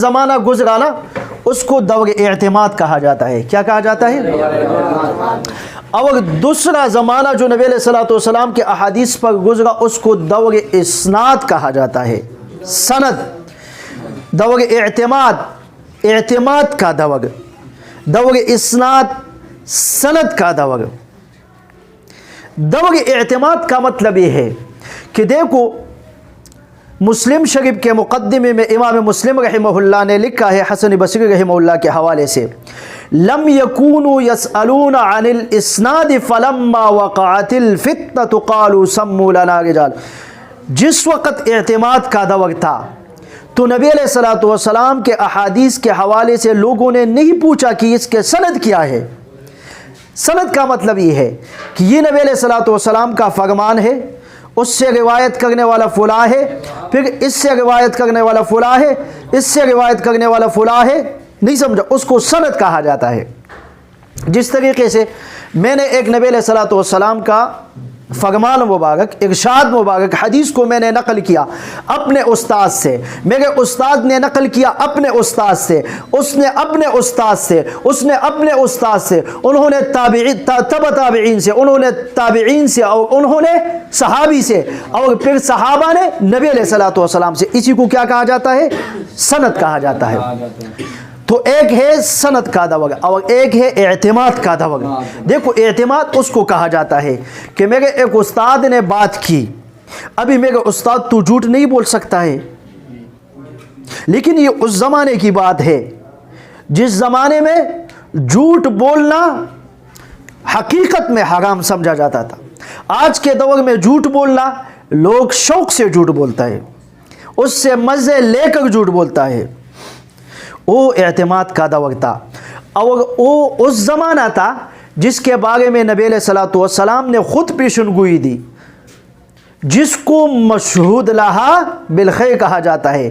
ज़माना गुजरा ना उसको दौर एतमाद कहा जाता है। क्या कहा जाता है? और दूसरा ज़माना जो नबी सल्लल्लाहु अलैहि वसल्लम के अहादीस पर गुजरा उसको दौर इस्नाद कहा जाता है। सनद, दौर एतमाद, एतमाद का दौर इस्नाद, सनद का दौर। एतमाद का मतलब ये है कि देखो, मुस्लिम शरीफ के मुक़द्दिमे में इमाम मुस्लिम रहमहुल्लाह ने लिखा है हसन बसरी रहमहुल्लाह के हवाले से, लम यकूनु यसअलून अनिल इस्नाद फलम्मा वक़अतिल फित्नतु क़ालू सम्मू लना रिजाल। जिस वक़्त एतमाद का दौर था तो नबी अलैहिस्सलातु वस्सलाम के अहादीस के हवाले से लोगों ने नहीं पूछा कि इसके सनद क्या है। सनद का मतलब ये है कि ये नबी अलैहिस्सलातु वस्सलाम का फरमान है, उससे रिवायत करने वाला फुला है, फिर इससे रिवायत करने वाला फुला है, इससे रिवायत करने वाला फुला है। नहीं समझा? उसको सनद कहा जाता है। जिस तरीके से मैंने एक नबी अलैहिस्सलातु वस्सलाम का फरमान मुबारक, इरशाद मुबारक, हदीस को मैंने नकल किया अपने उस्ताद से, मेरे उस्ताद ने नकल किया अपने उस्ताद से, उसने अपने उस्ताद से, उसने अपने उस्ताद से, उन्होंने ताबईन से, उन्होंने ताबईन से, और उन्होंने सहाबी से, और फिर सहाबा ने नबी अलैहिस्सलातु वस्सलाम से। इसी को क्या कहा जाता है? सनद कहा जाता है। तो एक है सनद का दौर और एक है एतमाद का दौर। देखो, एतमाद उसको कहा जाता है कि मेरे एक उस्ताद ने बात की, अभी मेरे उस्ताद तो झूठ नहीं बोल सकता है, लेकिन ये उस ज़माने की बात है जिस ज़माने में झूठ बोलना हकीकत में हराम समझा जाता था। आज के दौर में झूठ बोलना लोग शौक से झूठ बोलता है, उससे मज़े लेकर झूठ बोलता है। वो एतमाद का दौर था और वो उस ज़माना था जिसके बारे में नबी सल्लल्लाहु अलैहि वसल्लम ने ख़ुद पेशनगोई दी, जिसको मशहूद लहा बिलखैर कहा जाता है।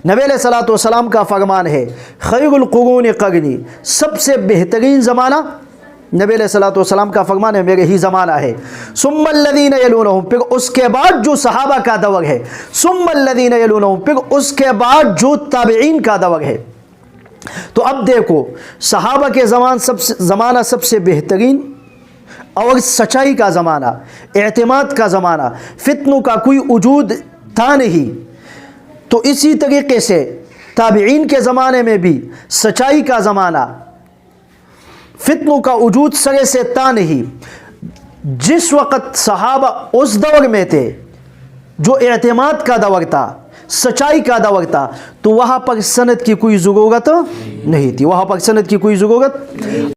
नबी सल्लल्लाहु अलैहि वसल्लम का फरमान है, खैरुल कुरून क़रनी, सबसे बेहतरीन ज़माना नबी सल्लल्लाहु अलैहि वसल्लम का फरमान है मेरे ही ज़माना है। सुम्मल्लज़ीना यलूनहुम, फिर उसके बाद जो सहाबा का दौर है। सुम्मल्लज़ीना यलूनहुम, फिर उसके बाद जो ताबईन का दौर है। तो अब देखो, सहाबा के ज़माना सबसे बेहतरीन और सच्चाई का ज़माना, एतमाद का ज़माना, फितनों का कोई वजूद था नहीं। तो इसी तरीके से ताबईन के ज़माने में भी सच्चाई का ज़माना, फितनों का वजूद सरे से था नहीं। जिस वक़्त सहाबा उस दौर में थे जो एतमाद का दौर था, सच्चाई का दौर था, तो वहाँ पर सनद की कोई ज़रूरत नहीं थी, वहाँ पर सनद की कोई ज़रूरत